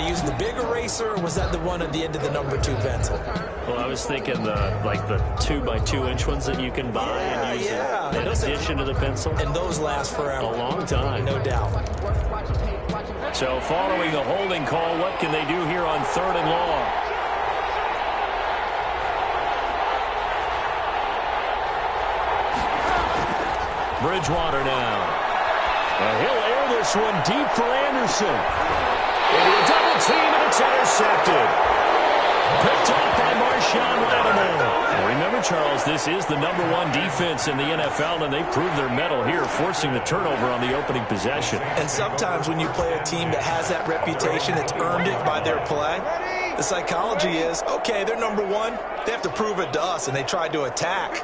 they using the big eraser, or was that the one at the end of the number 2 pencil? Well, I was thinking the 2x2-inch ones that you can buy and use in addition to the pencil. And those last forever. A long time. No doubt. So following the holding call, what can they do here on 3rd and long? Bridgewater now. And he'll air this one deep for Anderson. Into a double team, and it's intercepted. Picked off by Marshawn Lattimore. Remember, Charles, this is the #1 defense in the NFL, and they proved their mettle here, forcing the turnover on the opening possession. And sometimes when you play a team that has that reputation, that's earned it by their play, the psychology is, okay, they're #1. They have to prove it to us, and they tried to attack.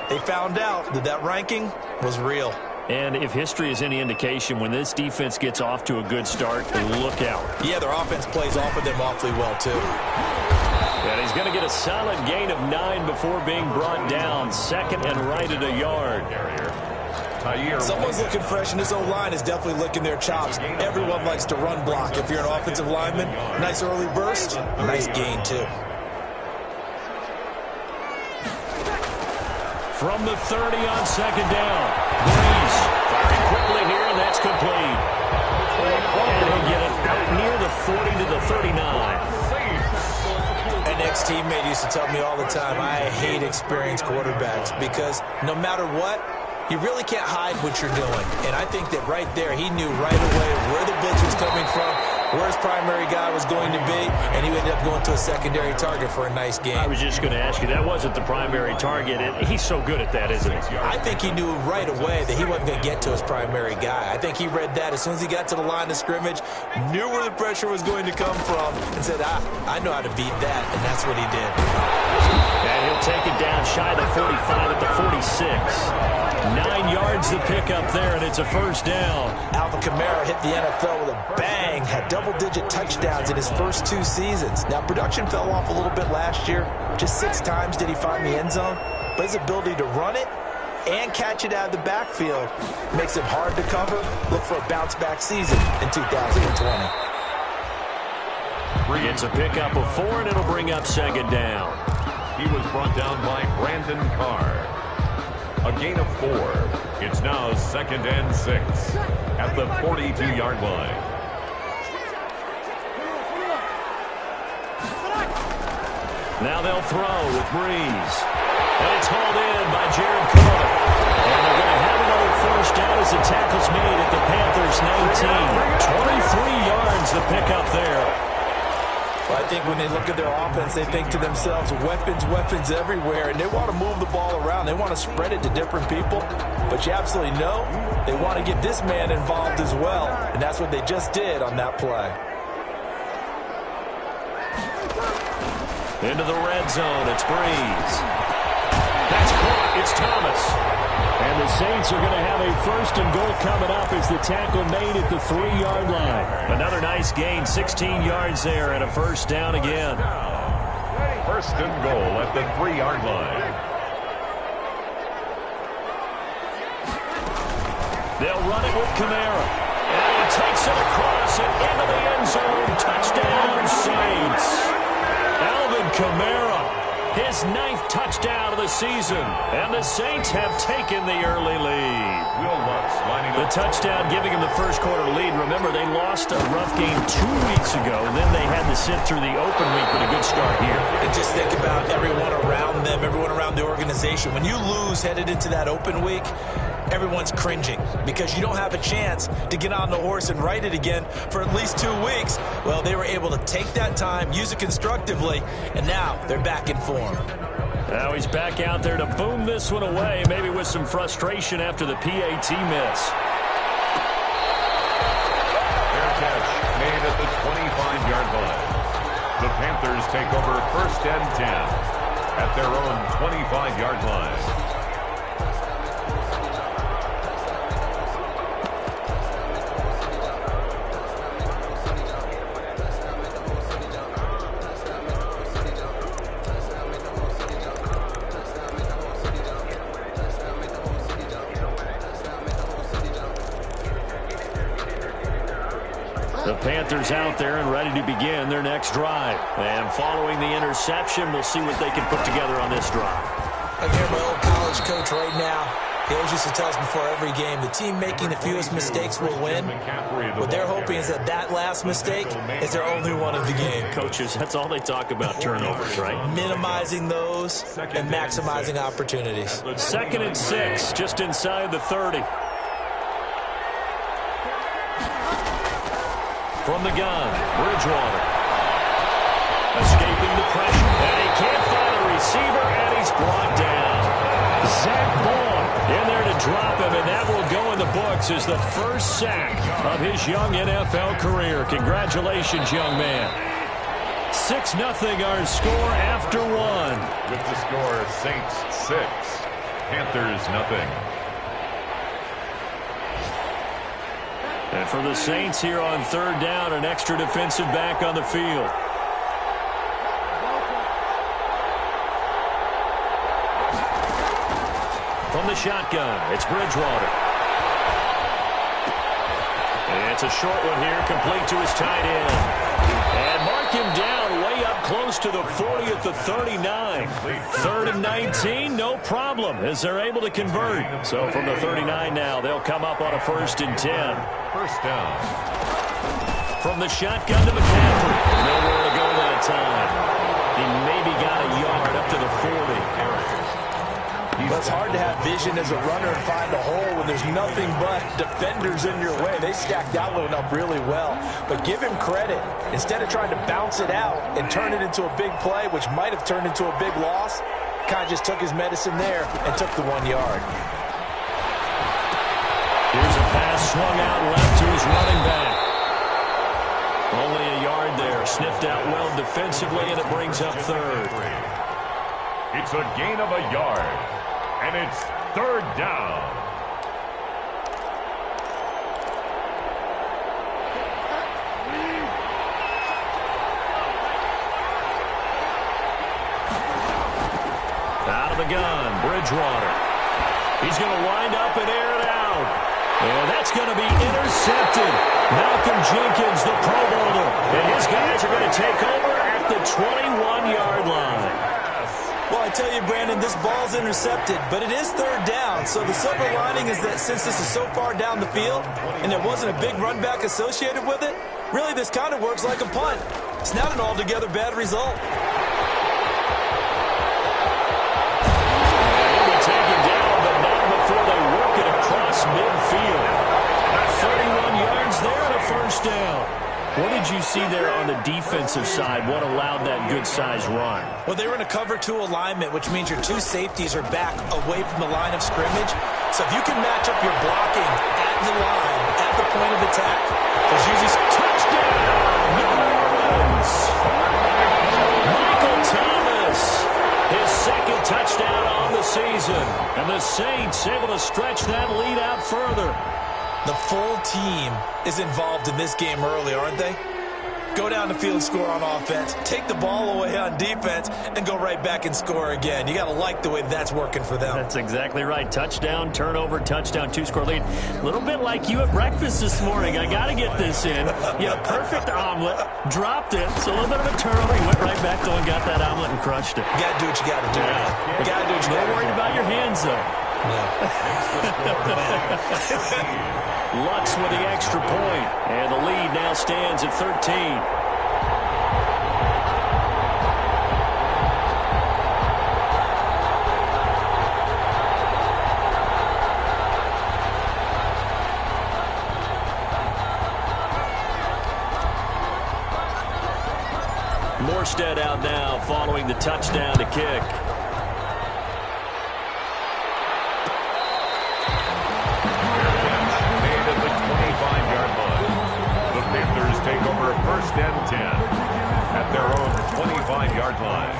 They found out that that ranking was real. And if history is any indication, when this defense gets off to a good start, look out. Yeah, their offense plays off of them awfully well, too. And he's going to get a solid gain of 9 before being brought down. 2nd and right at a yard. Someone's looking fresh, and this O-line is definitely licking their chops. Everyone likes to run block. If you're an offensive lineman, nice early burst, nice gain, too. From the 30 on 2nd down. Breeze firing quickly here, and that's complete. And he'll get it out near the 40 to the 39. An ex-teammate used to tell me all the time, I hate experienced quarterbacks because no matter what, you really can't hide what you're doing. And I think that right there, he knew right away where the blitz was coming from, where his primary guy was going to be, and he ended up going to a secondary target for a nice game. I was just going to ask you, that wasn't the primary target. He's so good at that, isn't he? I think he knew right away that he wasn't going to get to his primary guy. I think he read that as soon as he got to the line of scrimmage, knew where the pressure was going to come from, and said, I know how to beat that, and that's what he did. And he'll take it down shy of the 45 at the 46. 9 yards to pick up there, and it's a 1st down. Alvin Kamara hit the NFL with a bang, had double-digit touchdowns in his first 2 seasons. Now, production fell off a little bit last year. Just 6 times did he find the end zone. But his ability to run it and catch it out of the backfield makes it hard to cover. Look for a bounce-back season in 2020. It's a pickup of 4, and it'll bring up 2nd down. He was brought down by Brandon Carr. A gain of 4. It's now 2nd and 6 at the 42-yard line. Now they'll throw with Breeze. And it's hauled in by Jared Cook. And they're going to have another 1st down as the tackle's made at the Panthers' 19. 23 yards to pick up there. Well, I think when they look at their offense, they think to themselves, weapons everywhere, and they want to move the ball around. They want to spread it to different people, but you absolutely know they want to get this man involved as well, and that's what they just did on that play. Into the red zone, it's Breeze. That's caught, it's Thomas. And the Saints are going to have a 1st and goal coming up as the tackle made at the 3-yard line. Another nice gain, 16 yards there, and a 1st down again. 1st and goal at the 3-yard line. They'll run it with Kamara. And he takes it across and into the end zone. Touchdown, Saints. Alvin Kamara, his 9th touchdown of the season. And the Saints have taken the early lead. The touchdown giving him the 1st quarter lead. Remember, they lost a rough game 2 weeks ago, and then they had to sit through the open week with a good start here. And just think about everyone around them, everyone around the organization. When you lose headed into that open week, everyone's cringing because you don't have a chance to get on the horse and ride it again for at least 2 weeks. Well, they were able to take that time, use it constructively, and now they're back in form. Now he's back out there to boom this one away, maybe with some frustration after the PAT miss. Fair catch made at the 25-yard line. The Panthers take over 1st and 10 at their own 25-yard line. Panthers out there and ready to begin their next drive. And following the interception, we'll see what they can put together on this drive. I hear my old college coach right now. He always used to tell us before every game, the team making the fewest mistakes will win. What they're hoping is that last mistake is their only one of the game. Coaches, that's all they talk about, turnovers, right? Minimizing those and maximizing opportunities. 2nd and 6, just inside the 30. From the gun, Bridgewater. Escaping the pressure, and he can't find a receiver, and he's brought down. Zach Bond in there to drop him, and that will go in the books as the first sack of his young NFL career. Congratulations, young man. 6-0 our score after one. With the score, Saints 6, Panthers nothing. And for the Saints here on 3rd down, an extra defensive back on the field. From the shotgun, it's Bridgewater. And it's a short one here, complete to his tight end. And mark him down way up close to the 40 at the 39. 3rd and 19, no problem, as they're able to convert. So from the 39 now, they'll come up on a 1st and 10. First down. From the shotgun to McCaffrey. Nowhere to go that time. He maybe got a yard up to the 40. But it's hard to have vision as a runner and find a hole when there's nothing but defenders in your way. They stacked that one up really well. But give him credit. Instead of trying to bounce it out and turn it into a big play, which might have turned into a big loss, kind of just took his medicine there and took the 1 yard. Here's a pass swung out left to his running back. Only a yard there. Sniffed out well defensively, and it brings up 3rd. It's a gain of a yard. And it's 3rd down. Out of the gun, Bridgewater. He's going to wind up and air it out. And that's going to be intercepted. Malcolm Jenkins, the Pro Bowler. And his guys are going to take over at the 21-yard line. Well, I tell you, Brandon, this ball's intercepted, but it is 3rd down. So the silver lining is that since this is so far down the field and there wasn't a big run back associated with it, really this kind of works like a punt. It's not an altogether bad result. They will take him down, but not before they work it across midfield. 31 yards there and a 1st down. What did you see there on the defensive side? What allowed that good-sized run? Well, they were in a cover 2 alignment, which means your 2 safeties are back away from the line of scrimmage. So if you can match up your blocking at the line, at the point of attack, there's usually some touchdown. New Orleans. Michael Thomas, his 2nd touchdown on the season. And the Saints able to stretch that lead out further. The full team is involved in this game early, aren't they? Go down the field and score on offense, take the ball away on defense, and go right back and score again. You got to like the way that's working for them. That's exactly right. Touchdown, turnover, touchdown, 2-score lead. A little bit like you at breakfast this morning. I got to get this in. You had a perfect omelet, dropped it, so a little bit of a turnover. You went right back, though, and got that omelet and crushed it. You got to do what you got to do. Yeah. You got to do what you got to do. No worried about your hands, though. No. Lutz with the extra point, and the lead now stands at 13. Morstead out now following the touchdown to kick. Take over 1st and 10 at their own 25-yard line.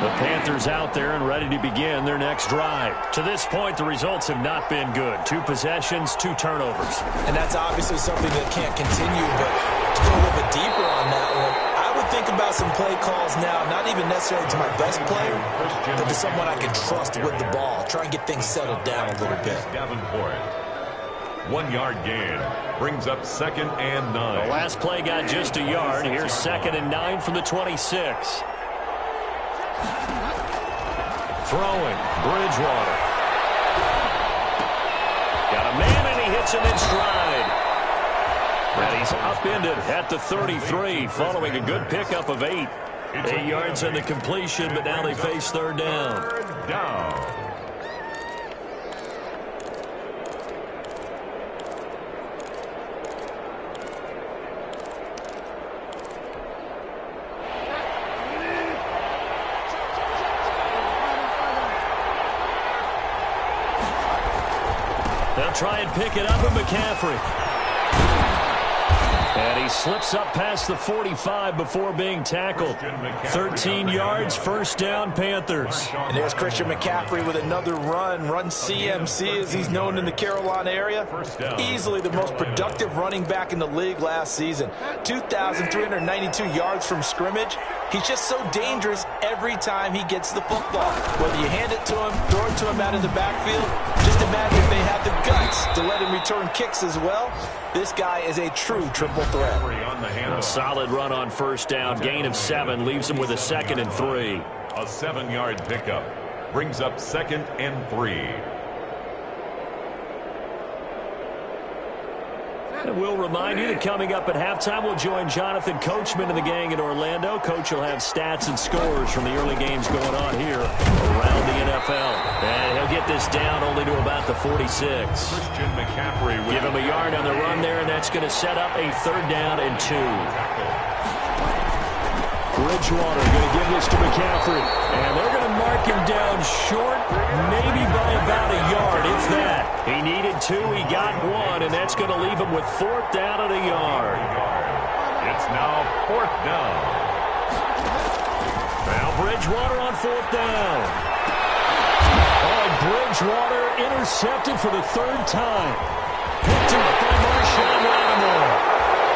The Panthers out there and ready to begin their next drive. To this point, the results have not been good. 2 possessions, 2 turnovers. And that's obviously something that can't continue, but to go a little bit deeper on that one, I would think about some play calls now, not even necessarily to my best player, but to someone I can trust with the ball. Try and get things settled down a little bit. 1-yard gain. Brings up 2nd and 9. The last play got just a yard. Here's 2nd and 9 from the 26. Throwing, Bridgewater. Got a man, and he hits him in stride. And he's upended at the 33, following a good pickup of 8. 8 yards on the completion, but now they face 3rd down. Third down. They'll try and pick it up with McCaffrey. And he slips up past the 45 before being tackled. 13 yards, 1st down, Panthers. And there's Christian McCaffrey with another run CMC, as he's known in the Carolina area. Easily the most productive running back in the league last season. 2,392 yards from scrimmage. He's just so dangerous every time he gets the football. Whether you hand it to him, throw it to him out in the backfield, just imagine if they had the guts to let him return kicks as well. This guy is a true triple threat. A solid run on 1st down. Gain of 7 leaves him with a 2nd and 3. A 7-yard pickup. Brings up 2nd and 3. And we'll remind you that coming up at halftime, we'll join Jonathan Coachman and the gang in Orlando. Coach will have stats and scores from the early games going on here around the NFL. And he'll get this down only to about the 46. Christian McCaffrey. Give him a yard on the run there, and that's going to set up a 3rd down and 2. Bridgewater going to give this to McCaffrey. And they're going to mark him down short, maybe by about a yard, if that. He needed 2, he got 1, and that's going to leave him with 4th down and a yard. It's now 4th down. Now Bridgewater on 4th down. Oh, Bridgewater intercepted for the 3rd time. Picked him up by Marshawn Lattimore.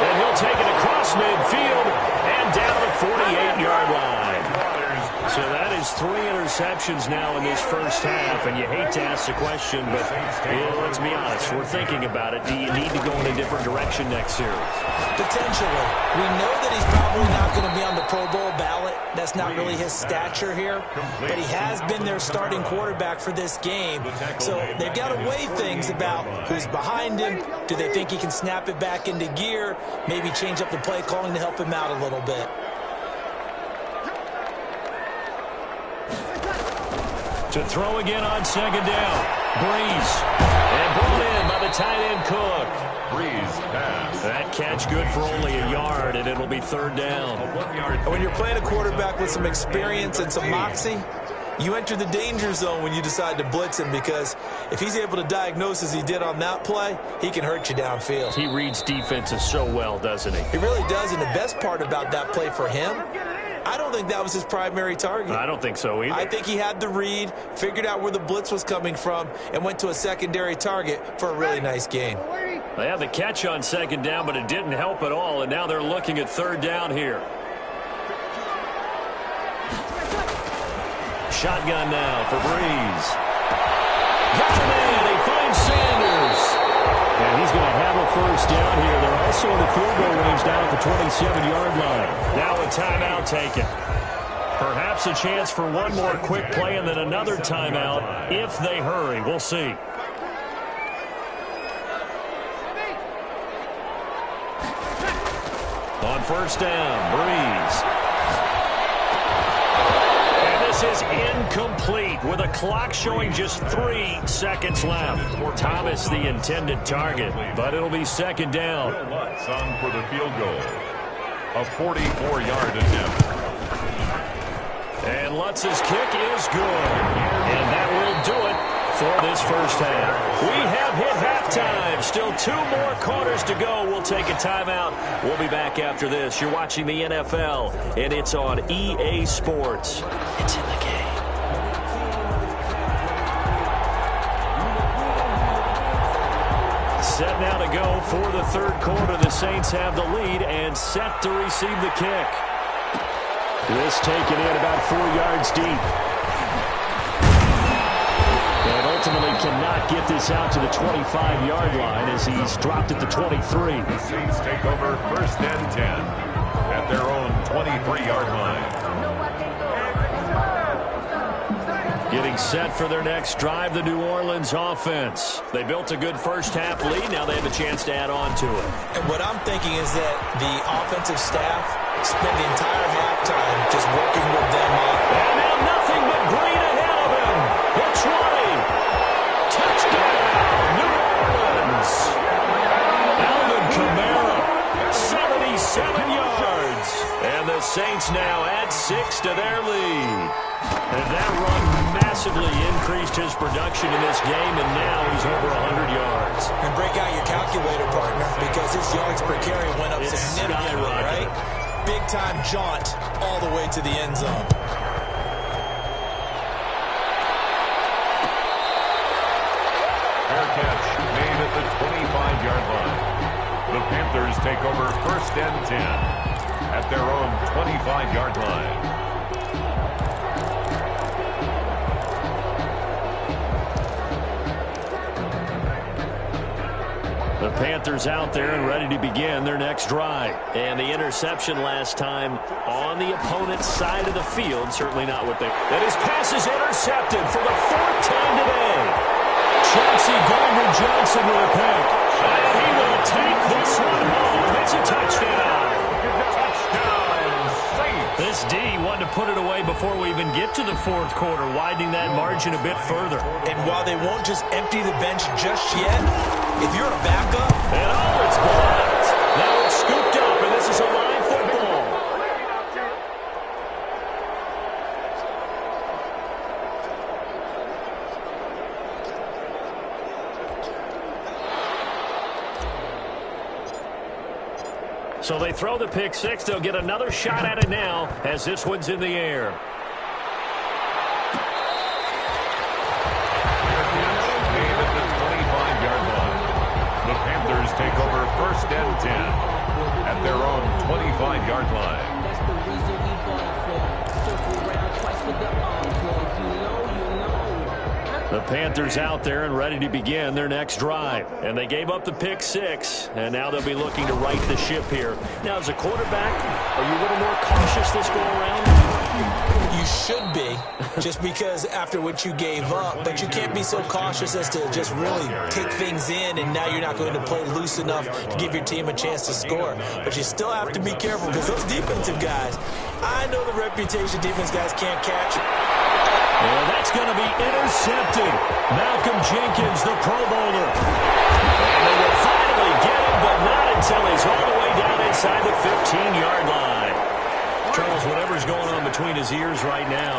And he'll take it across midfield and down the 48-yard line. So that is 3 interceptions now in this first half, and you hate to ask the question, but let's be honest, we're thinking about it. Do you need to go in a different direction next series? Potentially. We know that he's probably not going to be on the Pro Bowl ballot. That's not really his stature here, but he has been their starting quarterback for this game. So they've got to weigh things about who's behind him. Do they think he can snap it back into gear? Maybe change up the play calling to help him out a little bit. To throw again on 2nd down. Breeze. And brought in by the tight end Cook. Breeze pass. That catch good for only a yard, and it'll be 3rd down. When you're playing a quarterback with some experience and some moxie, you enter the danger zone when you decide to blitz him, because if he's able to diagnose as he did on that play, he can hurt you downfield. He reads defenses so well, doesn't he? He really does, and the best part about that play for him, I don't think that was his primary target. I don't think so either. I think he had the read, figured out where the blitz was coming from, and went to a secondary target for a really nice gain. They had the catch on 2nd down, but it didn't help at all, and now they're looking at 3rd down here. Shotgun now for Breeze. Got him in. They find Sanders. And he's going to have a 1st down here. They're also in the field goal range down at the 27-yard line. Now a timeout taken. Perhaps a chance for one more quick play and then another timeout if they hurry. We'll see. On 1st down, Breeze. This is incomplete with a clock showing just 3 seconds left. Thomas the intended target, but it'll be 2nd down. Lutz on for the field goal. A 44-yard attempt. And Lutz's kick is good. And that will do it for this first half. We have hit halftime. Still 2 more quarters to go. We'll take a timeout. We'll be back after this. You're watching the NFL, and it's on EA Sports. It's in the game. Set now to go for the 3rd quarter. The Saints have the lead and set to receive the kick. This taken in about 4 yards deep. And they'll ultimately cannot get this out to the 25-yard line as he's dropped at the 23. The Saints take over first and 10 at their own 23-yard line. Getting set for their next drive, the New Orleans offense. They built a good first-half lead. Now they have a chance to add on to it. And what I'm thinking is that the offensive staff spent the entire halftime just working with them up. And now nothing but green ahead of him. The 20. Touchdown, New Orleans. Alvin Kamara, 77 yards. And the Saints now add 6 to their lead. And that run massively increased his production in this game, and now he's over 100 yards. And break out your calculator, partner, because his yards per carry went up significantly, right? Big-time jaunt all the way to the end zone. Fair catch made at the 25-yard line. The Panthers take over first and 10 at their own 25-yard line. The Panthers out there and ready to begin their next drive. And the interception last time on the opponent's side of the field. Certainly not what they... And his pass is intercepted for the 4th time today. Chauncey Gardner-Johnson with a pick. And he will take this one home. It's a touchdown. This D wanted to put it away before we even get to the 4th quarter, widening that margin a bit further. And while they won't just empty the bench just yet, if you're a backup... And oh, it's blocked. Now it's scooped up, and this is a live football. So they throw the pick six. They'll get another shot at it now as this one's in the air. Take over first and 10 at their own 25-yard line. That's the reason we bought for. Circle around twice for the encore. You know. The Panthers out there and ready to begin their next drive. And they gave up the pick six, and now they'll be looking to right the ship here. Now, as a quarterback, are you a little more cautious this go around? You should be, just because after what you gave up, but you can't be so cautious as to just really take things in, and now you're not going to play loose enough to give your team a chance to score. But you still have to be careful, because those defensive guys, I know the reputation defense guys can't catch. And that's going to be intercepted. Malcolm Jenkins, the Pro Bowler. And they will finally get him, but not until he's all the way down inside the 15-yard line. Charles, whatever's going on between his ears right now,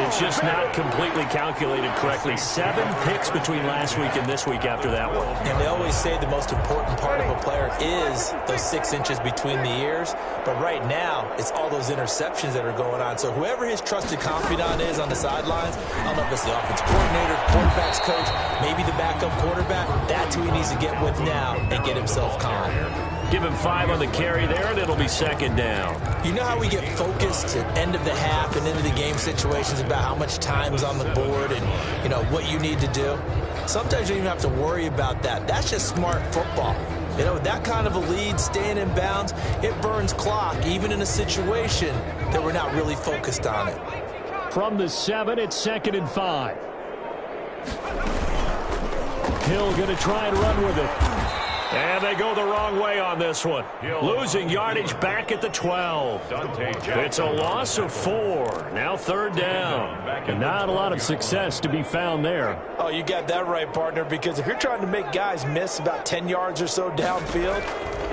it's just not completely calculated correctly. 7 picks between last week and this week after that one. And they always say the most important part of a player is those 6 inches between the ears. But right now, it's all those interceptions that are going on. So whoever his trusted confidant is on the sidelines, I don't know if it's the offensive coordinator, quarterback's coach, maybe the backup quarterback, that's who he needs to get with now and get himself calm. Give him 5 on the carry there, and it'll be second down. You know how we get focused at end of the half and into the game situations about how much time's on the board and, you know, what you need to do? Sometimes you don't even have to worry about that. That's just smart football. You know, that kind of a lead, staying in bounds, it burns clock, even in a situation that we're not really focused on it. From the 7, it's 2nd and 5. Hill going to try and run with it. And they go the wrong way on this one. Losing yardage back at the 12. It's a loss of 4. Now 3rd down. And not a lot of success to be found there. Oh, you got that right, partner, because if you're trying to make guys miss about 10 yards or so downfield,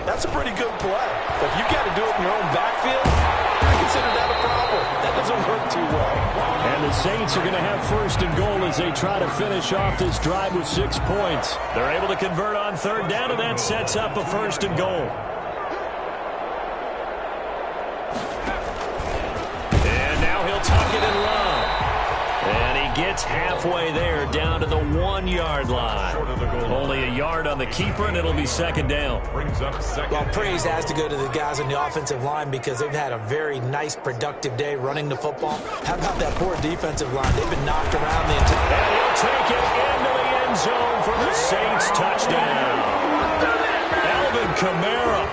that's a pretty good play. But if you got to do it in your own backfield, I consider that a problem. That doesn't work too well. And the Saints are going to have 1st and goal as they try to finish off this drive with 6 points. They're able to convert on 3rd down, and that sets up a 1st and goal. And now he'll tuck it and run. And he gets halfway there, down to the 1-yard line. Only a yard on the keeper, and it'll be 2nd down. Well, praise has to go to the guys on the offensive line because they've had a very nice, productive day running the football. How about that poor defensive line? They've been knocked around the entire... And he'll take it into the end zone for the Saints touchdown. Alvin Kamara,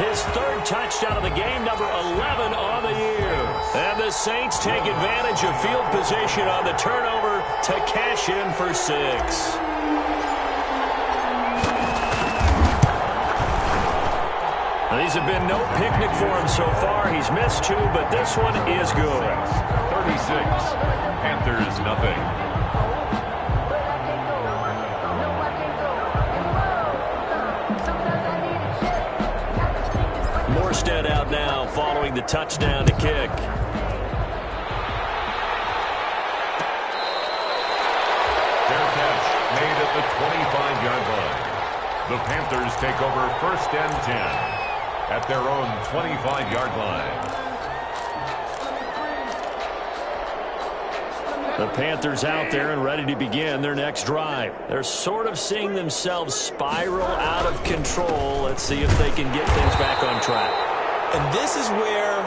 his third touchdown of the game, number 11 on the year. And the Saints take advantage of field position on the turnover to cash in for 6. These have been no picnic for him so far. He's missed 2, but this one is good. 36. Panthers nothing. Morstead out now following the touchdown to kick. Fair catch made at the 25-yard line. The Panthers take over 1st and 10 at their own 25-yard line. The Panthers out there and ready to begin their next drive. They're sort of seeing themselves spiral out of control. Let's see if they can get things back on track. And this is where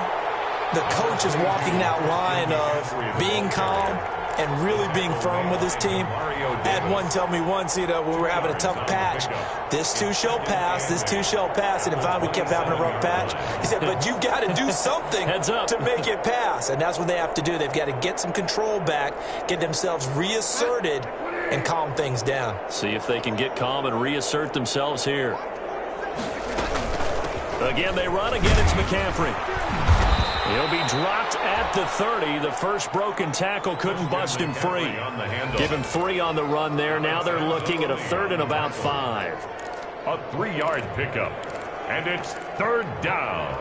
the coach is walking that line of being calm and really being firm with his team. I had one tell me once, when we were having a tough patch, this too shall pass, this too shall pass, and finally we kept having a rough patch. He said, but you got to do something to make it pass, and that's what they have to do. They've got to get some control back, get themselves reasserted, and calm things down. See if they can get calm and reassert themselves here. Again, they run. Again, it's McCaffrey. He'll be dropped at the 30. The first broken tackle couldn't bust him free. Give him 3 on the run there. Now they're looking at a 3rd and about 5. A 3-yard pickup. And it's 3rd down.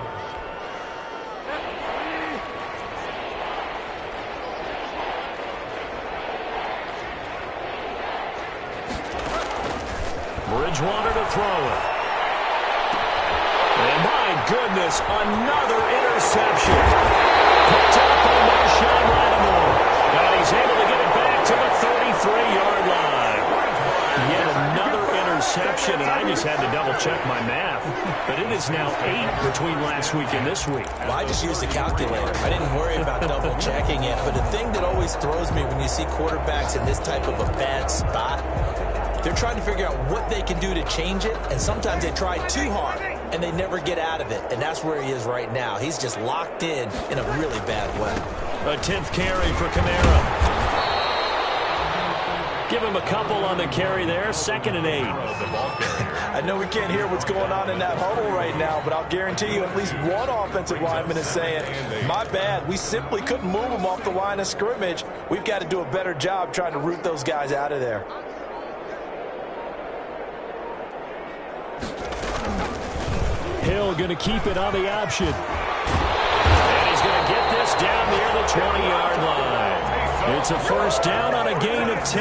Bridgewater to throw it. And my goodness, another interception. Picked up by Marshawn Lattimore. And he's able to get it back to the 33-yard line. Yet another interception, and I just had to double-check my math. But it is now 8 between last week and this week. Well, I just used a calculator. I didn't worry about double-checking it. But the thing that always throws me when you see quarterbacks in this type of a bad spot, they're trying to figure out what they can do to change it, and sometimes they try too hard, and they never get out of it, and that's where he is right now. He's just locked in a really bad way. A 10th carry for Kamara. Give him a couple on the carry there, 2nd and 8. I know we can't hear what's going on in that huddle right now, but I'll guarantee you at least one offensive lineman is saying, my bad, we simply couldn't move them off the line of scrimmage. We've got to do a better job trying to root those guys out of there. Hill going to keep it on the option. And he's going to get this down near the 20-yard line. It's a 1st down on a gain of 10.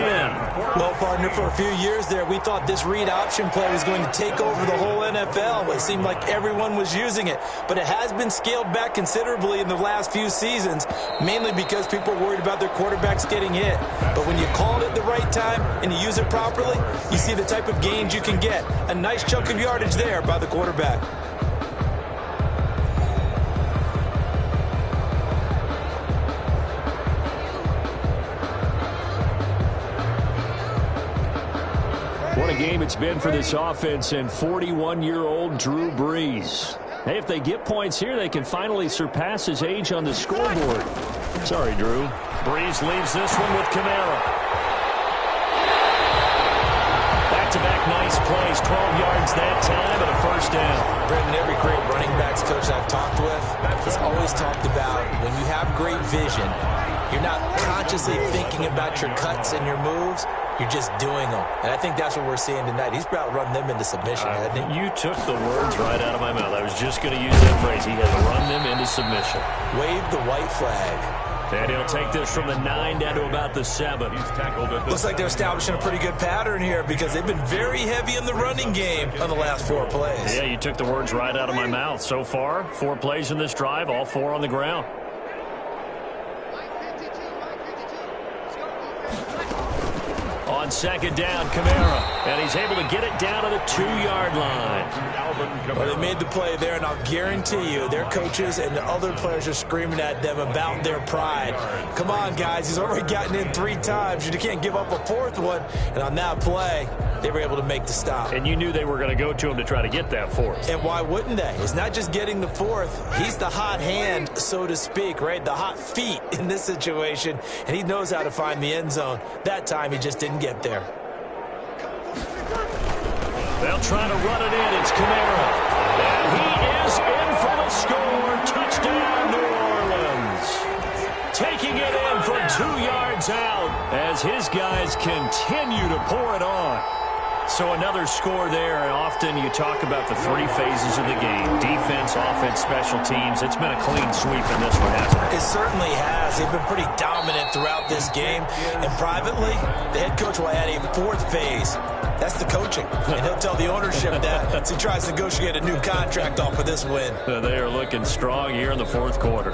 Well, partner, for a few years there, we thought this read option play was going to take over the whole NFL. It seemed like everyone was using it. But it has been scaled back considerably in the last few seasons, mainly because people are worried about their quarterbacks getting hit. But when you call it at the right time and you use it properly, you see the type of gains you can get. A nice chunk of yardage there by the quarterback. What a game it's been for this offense and 41-year-old Drew Brees. Hey, if they get points here, they can finally surpass his age on the scoreboard. Sorry, Drew. Brees leaves this one with Kamara. Back-to-back nice plays, 12 yards that time and a 1st down. Brendan, every great running backs coach I've talked with has always talked about when you have great vision, you're not consciously thinking about your cuts and your moves. You're just doing them. And I think that's what we're seeing tonight. He's about running them into submission, hasn't he? You took the words right out of my mouth. I was just going to use that phrase. He has run them into submission. Wave the white flag. And he'll take this from the 9 down to about the 7. He's tackled at the Looks like they're establishing a pretty good pattern here because they've been very heavy in the running game on the last 4 plays. Yeah, you took the words right out of my mouth. So far, 4 plays in this drive, all 4 on the ground. On On second down, Kamara. And he's able to get it down to the 2-yard line. Well, they made the play there, and I'll guarantee you their coaches and the other players are screaming at them about their pride. Come on, guys. He's already gotten in 3 times. You can't give up a 4th one. And on that play, they were able to make the stop. And you knew they were going to go to him to try to get that 4th. And why wouldn't they? It's not just getting the 4th. He's the hot hand, so to speak, right? The hot feet in this situation. And he knows how to find the end zone. That time, he just didn't get there. They'll try to run it in. It's Kamara. And he is in for the score. Touchdown, New Orleans. Taking it in from 2 yards out as his guys continue to pour it on. So another score there, and often you talk about the 3 phases of the game. Defense, offense, special teams. It's been a clean sweep in this one, hasn't it? It certainly has. They've been pretty dominant throughout this game. And privately, the head coach will add a 4th phase. That's the coaching. And he'll tell the ownership that as he tries to negotiate a new contract off of this win. They are looking strong here in the 4th quarter.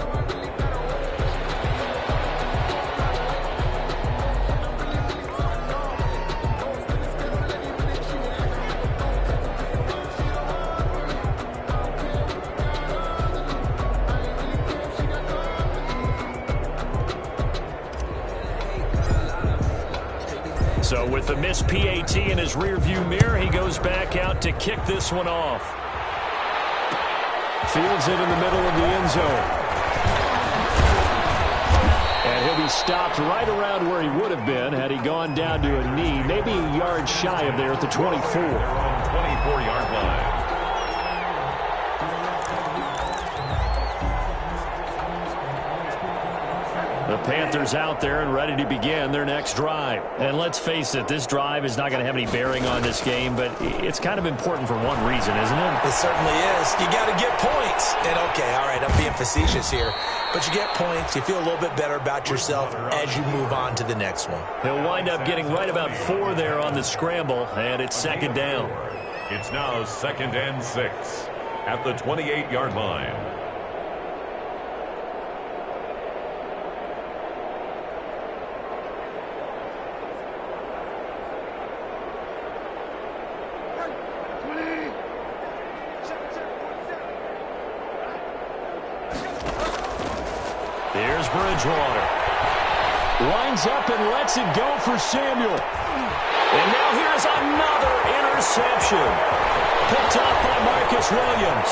So with the missed PAT in his rearview mirror, he goes back out to kick this one off. Fields it in the middle of the end zone. And he'll be stopped right around where he would have been had he gone down to a knee, maybe a yard shy of there at the 24. 24-yard line. The Panthers out there and ready to begin their next drive. And let's face it, this drive is not going to have any bearing on this game, but it's kind of important for one reason, isn't it? It certainly is. You got to get points. And, okay, all right, I'm being facetious here. But you get points. You feel a little bit better about yourself as you move on to the next one. He'll wind up getting right about 4 there on the scramble, and it's second down. It's now 2nd and 6 at the 28-yard line. Here's Bridgewater. Winds up and lets it go for Samuel. And now here's another interception. Picked off by Marcus Williams.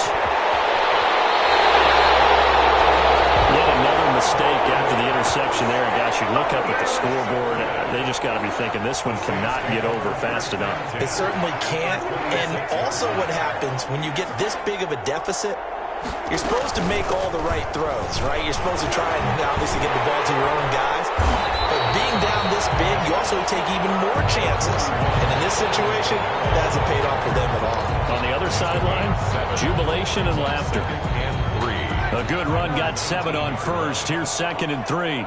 Yet another mistake after the interception there. And gosh, you look up at the scoreboard, they just got to be thinking this one cannot get over fast enough. It certainly can't. And also what happens when you get this big of a deficit, you're supposed to make all the right throws, right? You're supposed to try and obviously get the ball to your own guys. But being down this big, you also take even more chances. And in this situation, that hasn't paid off for them at all. On the other sideline, jubilation and laughter. A good run got 7 on first. Here's 2nd and 3.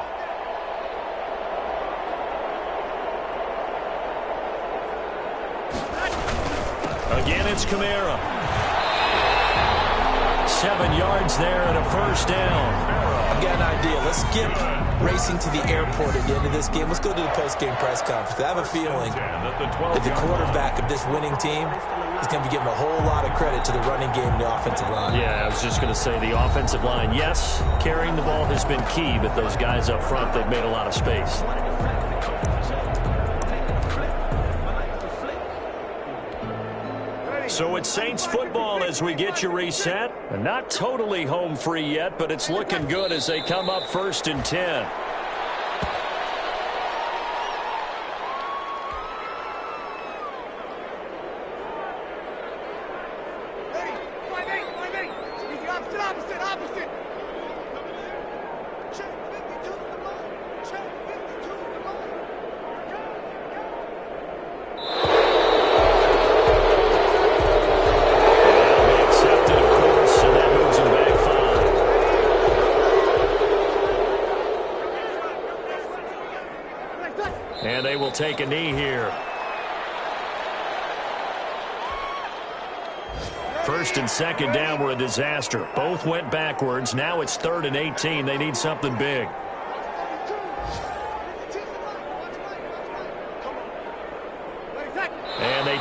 Again, it's Kamara. 7 yards there and a first down. I've got an idea. Let's skip racing to the airport at the end of this game. Let's go to the post-game press conference. I have a feeling that the quarterback of this winning team is going to be giving a whole lot of credit to the running game and the offensive line. Yeah, I was just going to say the offensive line, yes, carrying the ball has been key, but those guys up front, they've made a lot of space. So it's Saints football as we get you reset. And not totally home free yet, but it's looking good as they come up 1st and 10. And they will take a knee here. 1st and 2nd down were a disaster. Both went backwards. Now it's 3rd and 18. They need something big.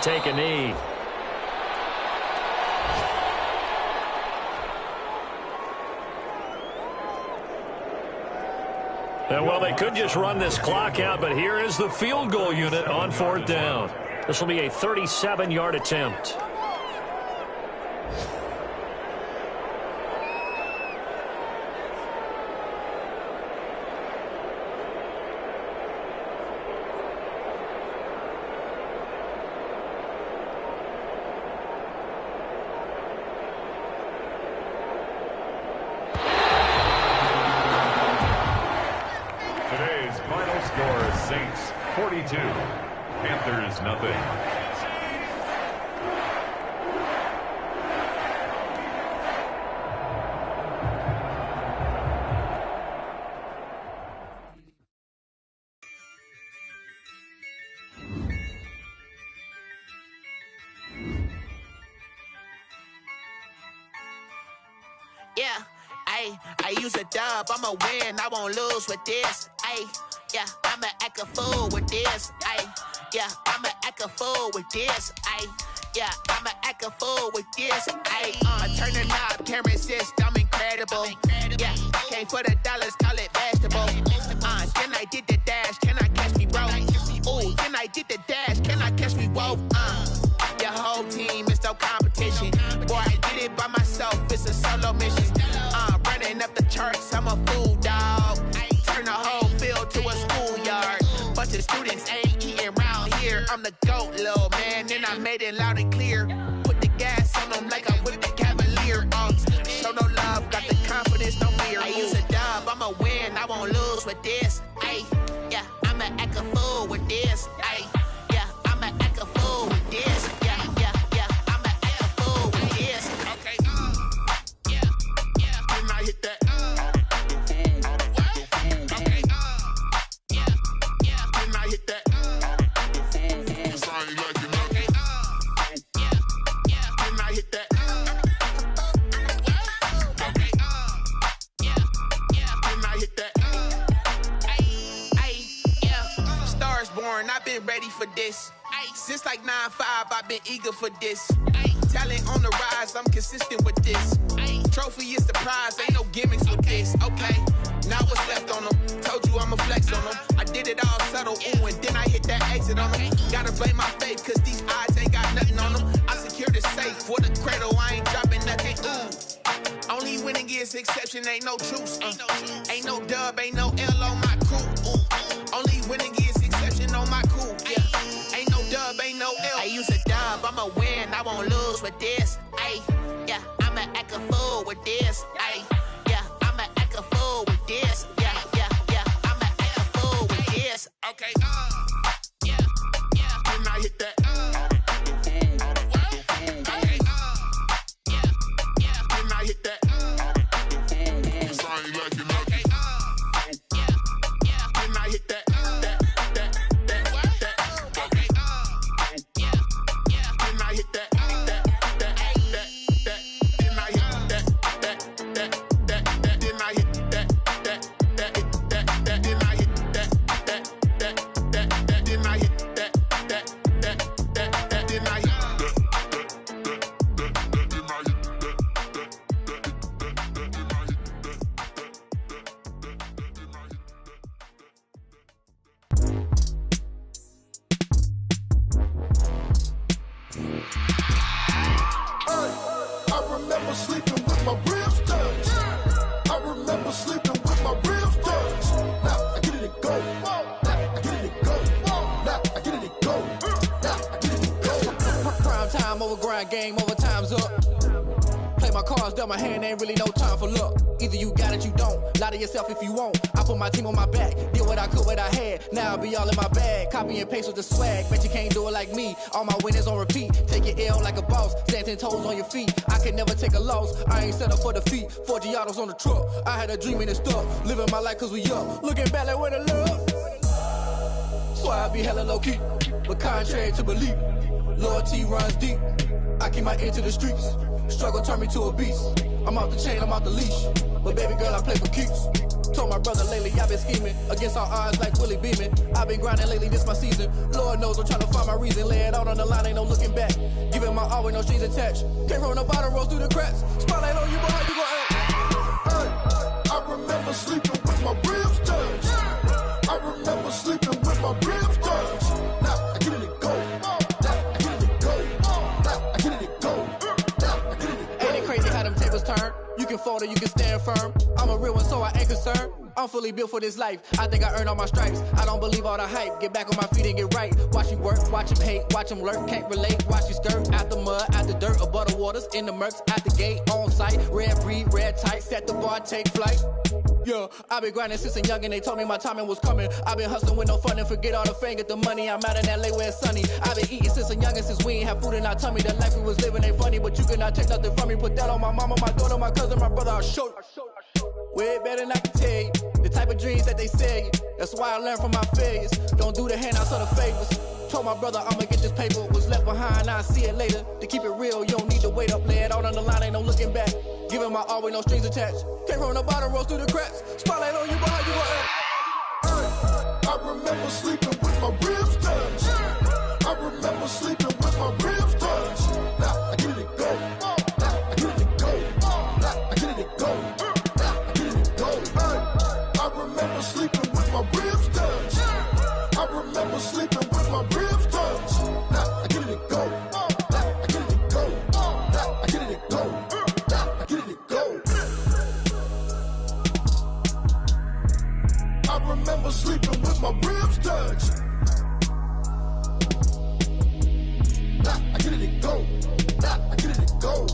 take a knee. And well, they could just run this clock out, but here is the field goal unit on 4th down. This will be a 37-yard attempt. Saints 42, Panthers nothing. Yeah, I use a dub, I'ma win, I won't lose with this. Yeah, I'ma act a fool with this. Yeah, I'ma act a fool with this. Yeah, I'ma act a fool with this. I turn the knob, can't resist, I'm incredible. Yeah, came for the dollars, call it vegetable. Then I did the dash, can I catch me, bro? Ooh, then I did the dash, can I catch me, whoa? Your whole team is no competition. Boy, I did it by myself, it's a solo mission. Running up the charts, I'm a fool, dog. Turn the whole field to a schoolyard. Bunch of students ain't eating round here. I'm the GOAT, little man, and I made it loud and clear. Put the gas on them like I'm with the Cavalier. Show no love, got the confidence, no fear. I use a dub, I'ma win, I won't lose with this. Yeah, I'ma act a fool with this. Yeah, I'ma act a fool with this. Yeah, I'ma act a fool with this. Okay, yeah, when I hit that. I've been ready for this. Since like 9-5, I've been eager for this. Talent on the rise, I'm consistent with this. Trophy is the prize, ain't no gimmicks with this. Okay, now what's left on them? Told you I'ma flex on them. I did it all subtle, ooh, and then I hit that exit on them. Gotta blame my faith, cause these eyes ain't got nothing on them. I secured the safe for the cradle, I ain't dropping nothing, ooh. Only winning is exception, ain't no truce. Ain't no dub, ain't no L on my crew. Only winning is exception on my crew. Yeah, ain't no dub, ain't no L. I use a dub, I'ma win, I won't lose with this. Yeah, I'ma act a fool with this. Yeah, I'ma act a fool with this. Yeah, I'ma act a fool with this. Okay, yeah, when I hit that. Okay, yeah, when I hit that. Game over, time's up. Play my cards, dealt my hand, ain't really no time for luck. Either you got it, you don't. Lie to yourself if you won't. I put my team on my back, did what I could, what I had. Now I'll be all in my bag. Copy and paste with the swag. Bet you can't do it like me. All my winners on repeat. Take your L like a boss. Stand 10 toes on your feet. I can never take a loss. I ain't set up for defeat. 4 Giottos on the truck. I had a dream and it stuck. Living my life cause we up. Looking back like where the love. So I be hella low key. But contrary to belief, loyalty runs deep. I keep my ear to the streets. Struggle turned me to a beast. I'm off the chain, I'm off the leash. But baby girl, I play for keeps. Told my brother lately, I've been scheming against all odds like Willie Beeman. I've been grinding lately, this my season. Lord knows I'm trying to find my reason. Lay it out on the line, ain't no looking back. Giving my all with no strings attached. Came from the bottom, rose through the cracks. Spotlight on you, but how you gon' act? Hey, I remember sleeping with my ribs touched. I remember sleeping with my ribs touched. Now I get it and go. Now I get it and go. Now I get it and go. Now I get it and go. Ain't it crazy how them tables turn? You can fold or you can stand firm. I'm a real one, so I ain't concerned. I'm fully built for this life. I think I earned all my stripes. I don't believe all the hype. Get back on my feet and get right. Watch you work, watch him hate, watch him lurk. Can't relate, watch you skirt. Out the mud, out the dirt, above the waters, in the murks, out the gate, on site. Red breed, red tight, set the bar, take flight. Yeah, I've been grinding since a young and they told me my timing was coming. I've been hustling with no fun and forget all the fame, get the money. I'm out in LA where it's sunny. I've been eating since a young and since we ain't have food in our tummy. The life we was living ain't funny, but you cannot take nothing from me. Put that on my mama, my daughter, my cousin, my brother, I'll show you. Way better than I can tell you. The type of dreams that they sell you. That's why I learned from my failures. Don't do the handouts or the favors. Told my brother I'ma get this paper. Was left behind, I'll see it later. To keep it real, you don't need to wait up. Lay it out on the line, ain't no looking back. Giving my all with no strings attached. Came from the bottom, rose through the cracks. Spotlight on you, but how you gon' act? Hey, I remember sleeping with my ribs touched. I remember sleeping with my ribs touched. Now I get it and go. Now I get it and go. Now I get it and go. Now I get it and go. Hey, I remember sleeping with my ribs touched. I remember sleeping with my ribs touched. Now I get it and go. Now I get it and go. Now I get it and go. Now I get it and go. I remember sleeping with my ribs touched. Now I get it and go. Now I get it and go.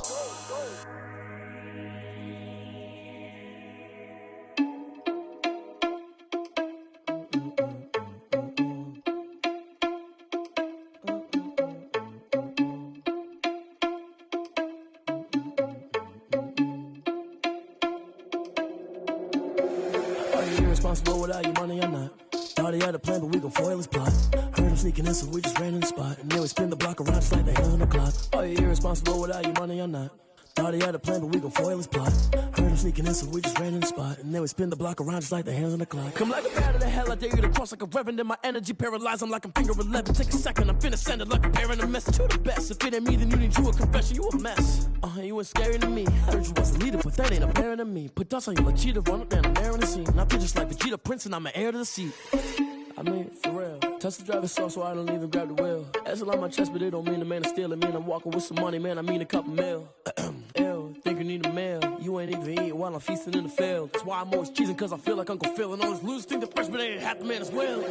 Irresponsible without your money or not. Thought he had a plan, but we gon' foil his plot. Heard him sneaking in, so we just ran in the spot. And then we spin the block around just like the hands on the clock. Are you irresponsible without your money or not? Thought he had a plan, but we gon' foil his plot. Heard him sneaking in, so we just ran in the spot. And then we spin the block around just like the hands on the clock. Come like a bat of the hell, I dare you to cross like a reverend. And my energy paralyzed, I'm like I'm finger 11. Take a second, I'm finna send it like a parent a message. You the best, if it ain't me, then you need you a confession. You a mess, you ain't scary to me. Heard you was a leader, but that ain't apparent to me. Put dust on you like cheetah, run up down the air in the scene. I feel just like Vegeta Prince and I'm an heir to the seat. I mean, for real. Touch the driver's soft so I don't even grab the wheel. That's on my chest, but it don't mean the man is stealing. Mean I'm walking with some money, man, I mean a couple mil. Ew, think you need a meal. You ain't even eating while I'm feasting in the field. That's why I'm always cheesing, cause I feel like Uncle Phil. And all this losers think the freshman ain't half the man as well.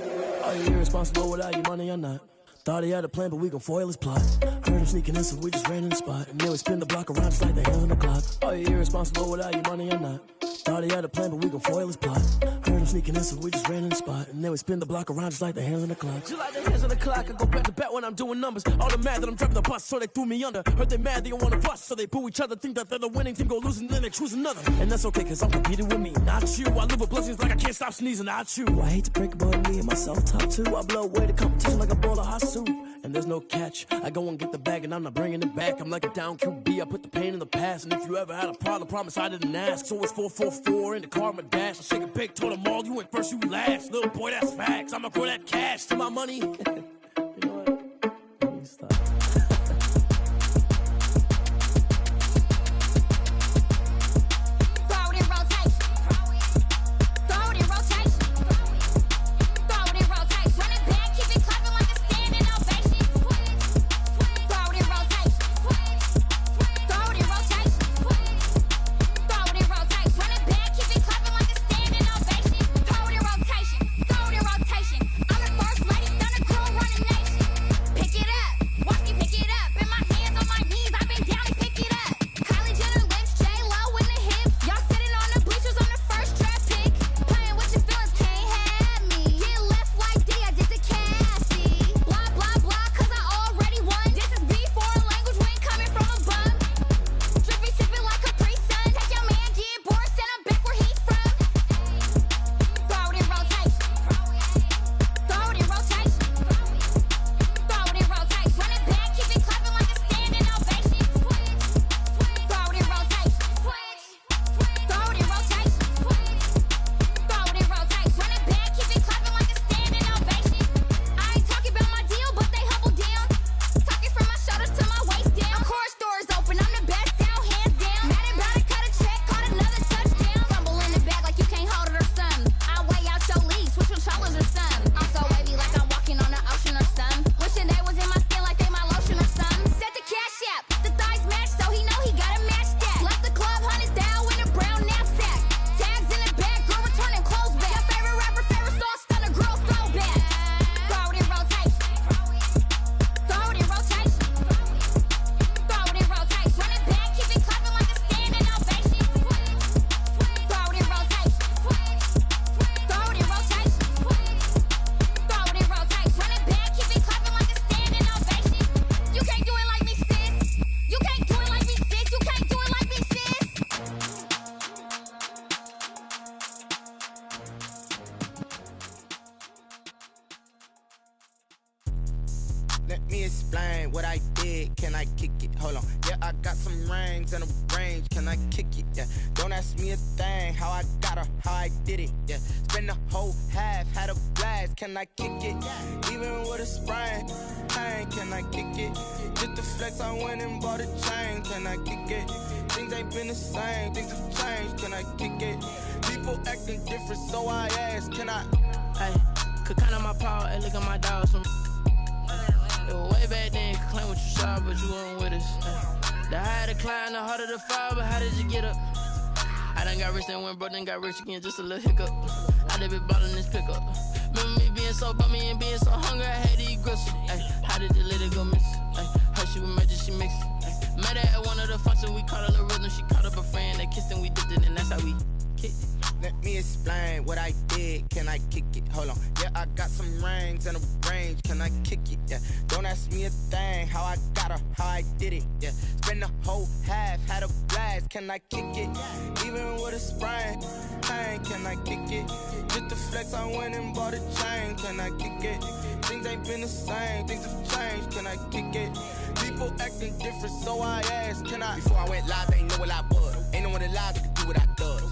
Are you irresponsible without your money or not? Thought he had a plan, but we gon' foil his plot. Heard him sneaking in, so we just ran in the spot. And then we spin the block around just like the hands on the clock. Are you irresponsible without your money or not? Thought he had a plan, but we gon' foil his plot. Heard him sneaking in, so we just ran in the spot. And then we spin the block around just like the hands on the clock. Just like the hands on the clock, I go back to back when I'm doing numbers. All the mad that I'm driving the bus, so they threw me under. Heard they mad, they don't wanna bust, so they boo each other. Think that they're the winning team, go losing, then they choose another. And that's okay, cause I'm competing with me, not you. I live with blessings like I can't stop sneezing, not you. I hate to break it, but me and myself top two. I blow away the competition like a bowl of hot soup. And there's no catch. I go and get the bag and I'm not bringing it back. I'm like a down QB, I put the pain in the past. And if you ever had a problem, promise I didn't ask. So it's 444 in the car, my dash. I shake a big, told them all, you went first, you last. Little boy, that's facts. I'ma grow that cash to my money. You know what? Let me stop. Nation. I kick it? Hold on. Yeah, I got some rings and a range. Can I kick it? Yeah. Don't ask me a thing. How I got her, how I did it. Yeah. Spend the whole half, had a blast. Can I kick it? Even with a sprain. Hey, can I kick it? Just the flex, I went and bought a chain. Can I kick it? Things ain't been the same. Things have changed. Can I kick it? People acting different, so I ask. Can I? Hey, could count on my power. Hey, look at my dogs. It was way back then, could claim what you saw, but you weren't with us. The higher the climb, the harder the fall, but how did you get up? I done got rich, then went broke, then got rich again, just a little hiccup. I done been bottling this pickup. Remember me being so bummy and being so hungry, I had to eat gristle. Ay, how did the little go miss? Ay, her she was magic, she mixed. Met her at one of the functions, we caught a little rhythm, she caught up a friend, they kissed and we dipped it, and that's how we kicked it. Let me explain what I did. Can I kick it? Hold on. Yeah, I got some rings and a range. Can I kick it? Yeah. Don't ask me a thing. How I got her, how I did it. Yeah. Spend the whole half, had a blast. Can I kick it? Even with a sprain. Hey, can I kick it? Just the flex, I went and bought a chain. Can I kick it? Things ain't been the same. Things have changed. Can I kick it? People acting different, so I asked. Can I? Before I went live, they ain't know what I was. Ain't no one alive that could do what I does.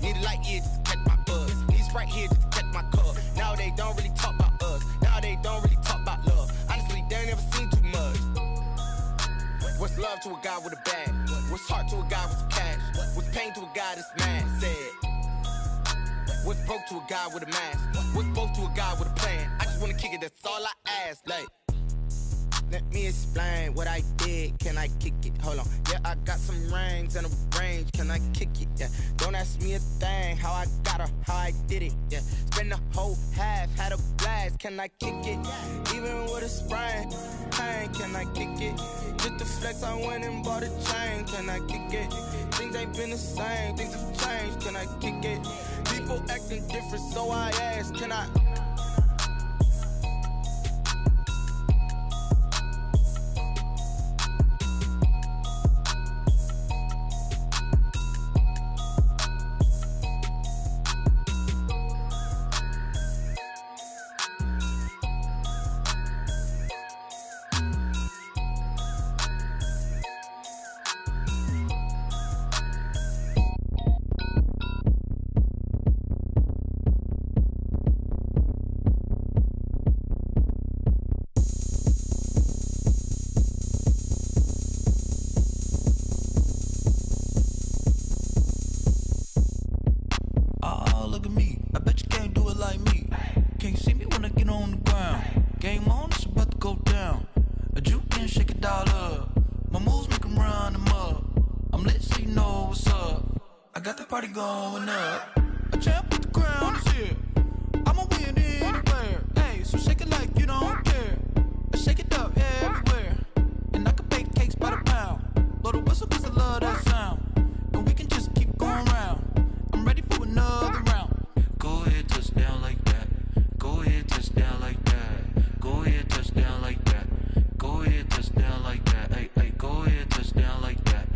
Need a light here just to catch my buzz. Need Sprite here just to catch my cup. Now they don't really talk about us. Now they don't really talk about love. Honestly, they ain't never seen too much. What's love to a guy with a bag? What's heart to a guy with some cash? What's pain to a guy that's mad? Said. What's broke to a guy with a mask? What's both to a guy with a plan? I just wanna kick it, that's all I ask. Like, let me explain what I did. Can I kick it? Hold on. Yeah, I got some rings and a range. Can I kick it? Yeah. Don't ask me a thing. How I got her, how I did it. Yeah. Spend the whole half, had a blast. Can I kick it? Even with a sprain. Hey, can I kick it? Just the flex, I went and bought a chain. Can I kick it? Things ain't been the same. Things have changed. Can I kick it? People acting different, so I ask. Can I? Going up, a champ with the crown is here. I'ma win anywhere. Hey, so shake it like you don't care. Shake it up everywhere. And I can bake cakes by the pound. Blow the whistle cause I love that sound. And we can just keep going round. I'm ready for another round. Go ahead, touch down like that. Go ahead, touch down like that. Go ahead, touch down like that. Go ahead, touch down like that. Hey, hey, go ahead, touch down like that.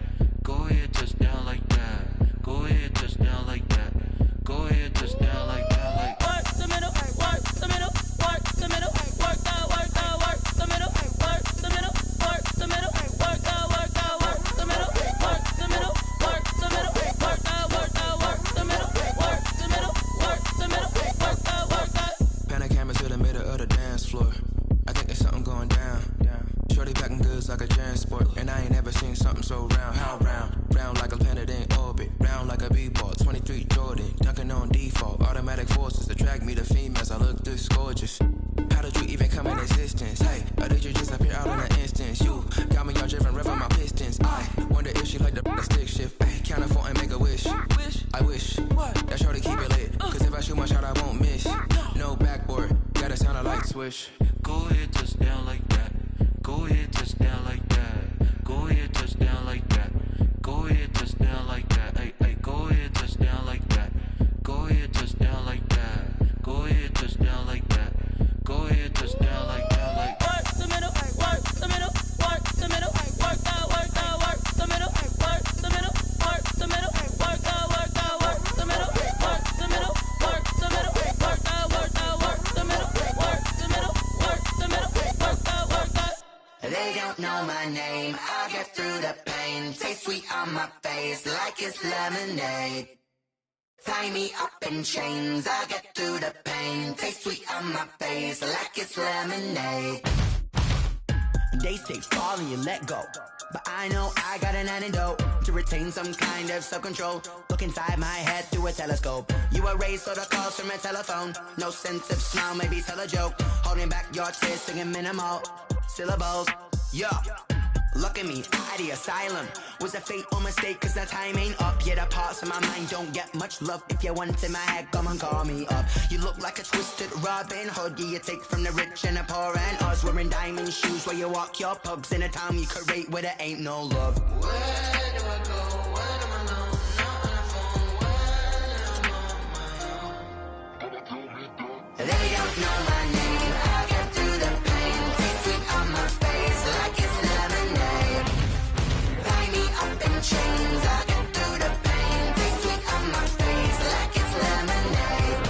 Go ahead, touch down like that. Go ahead, touch down like that. Go ahead, touch down like that. Like work the middle, work the middle, work the middle, work that, work the middle, work the middle, work the middle, work that, work the middle, work the middle, work the middle, work that, work the middle, work the middle, work the middle, work that. Pan a camera to the middle of the dance floor. I think there's something going down. Shorty packing goods like a transport, and I ain't never seen something so round. How round? Round like a planet in orbit, round like a b-ball. 23 Jordan, dunking on default. Automatic forces attract me to females. I look this gorgeous. How did you even come in existence? Hey, or did you just appear out in an instance? You got me all driven, revving my pistons. I wonder if she like the stick shift. Hey, count a four and make a wish. I wish that shorty keep it lit. Cause if I shoot my shot, I won't miss. No backboard, gotta sound a light switch. Go ahead, touch down like that. Go ahead, touch down like that. Go ahead, touch down like that. Go ahead, touch down like that. Hey, hey, go ahead, touch down like that. Go ahead, touch down like that. Go ahead, touch down like that. Go ahead, touch down like that. Like work the middle, work the middle, work the middle, work that, work the middle, work the middle, work the middle, work that, work the middle, work the middle, work the middle, work that, work the middle, work the middle, work the middle, work that, work that. taste sweet on my face like it's lemonade. Tie me up in chains, I'll get through the pain. Taste sweet on my face like it's lemonade. They say fall and you let go, but I know I got an antidote to retain some kind of self-control. Look inside my head through a telescope. You erase all the calls from a telephone. No sense of smile, maybe tell a joke. Holding back your tears, singing minimal syllables. Yeah, look at me, out the asylum. Was a fate or mistake, cause the time ain't up. Yet the parts of my mind don't get much love. If you want in my head, come and call me up. You look like a twisted Robin Hood. Yeah, you take from the rich and the poor and us. Wearing diamond shoes where you walk your pugs in a town you create where there ain't no love. Where do I go? Where do I know? Not on the phone. When I'm on my own. They don't know my name. I'll get through the pain. Taste sweet on my face like it's lemonade. Tie me up in chains. I'll get through the pain. Taste sweet on my face like it's lemonade.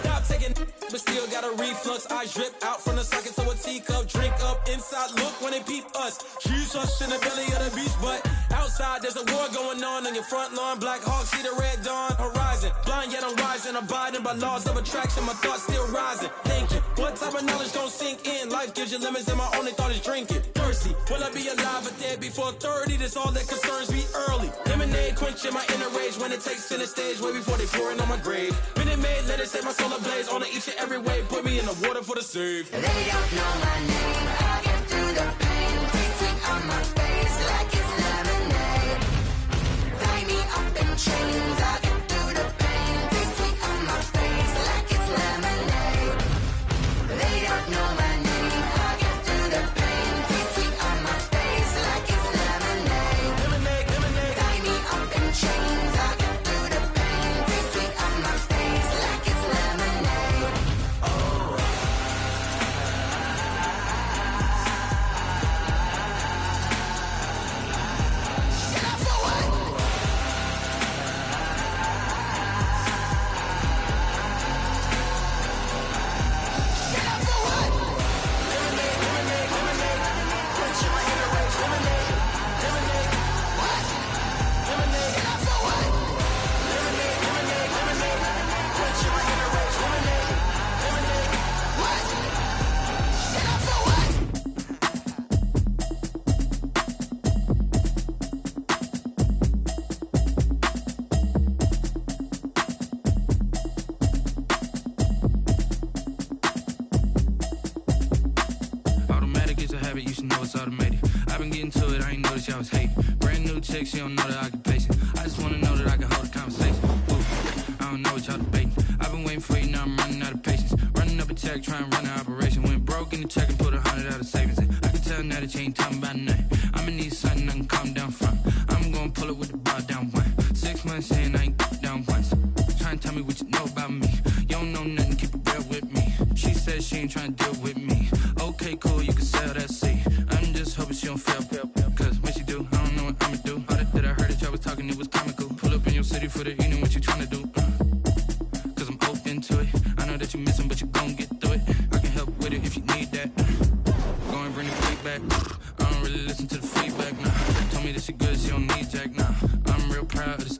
Stop taking, but still got a reflux. I drip out from the socket to a teacup. Drink up inside, look when they peep us. Choose us in the belly of the beast, but outside there's a war going on your front lawn. Black Hawk, see the red dawn horizon. Blind yet I'm rising, abiding by laws of attraction. My thoughts still rising, thinking what type of knowledge don't sink in. Life gives you limits and my only thought is drinking. Thirsty, will I be alive or dead before 30? That's all that concerns me early. Lemonade quenching my inner rage when it takes center stage way before they pouring on my grave. Minute Maid, let it set my soul ablaze on each and every way. Put me in the water for the save. They don't know my name. I'll get through the pain. Taste sweet on my face like it's lemonade. Tie me up in chains. I'll get through the pain. Taste sweet on my face like it's lemonade. They don't know my name. I'll get through the pain. Taste sweet on my face like it's lemonade. Lemonade, lemonade. Tie me up in chains. I'll get through the pain. Taste sweet on my face like it's lemonade. Automatic is a habit, you should know it's automated. I've been getting to it, I ain't noticed y'all was hating. Brand new chick, she don't know the occupation. I just wanna know that I can hold a conversation. Ooh, I don't know what y'all debating. I've been waiting for you, now I'm running out of patience. Running up a check, trying to run an operation. Went broke in the check and put 100 out of savings in. I can tell now that you ain't talking about nothing. I'ma need something I can calm down from. I'm gonna pull it with the bar down one. 6 months in, I ain't down once. Trying to tell me what you know about me. You don't know nothing, keep it real with me. She said she ain't trying to deal with me. Okay, cool, you can sell that seat. I'm just hoping she don't fail. Cause when she do, I don't know what I'ma do. All that I heard that y'all was talking, it was comical. Pull up in your city for the evening, what you trying to do? Cause I'm open to it. I know that you missing, but you gon' get through it. I can help with it if you need that. Go and bring the freak back. I don't really listen to the feedback, nah. Told me that she good, she don't need Jack, nah. I'm real proud of this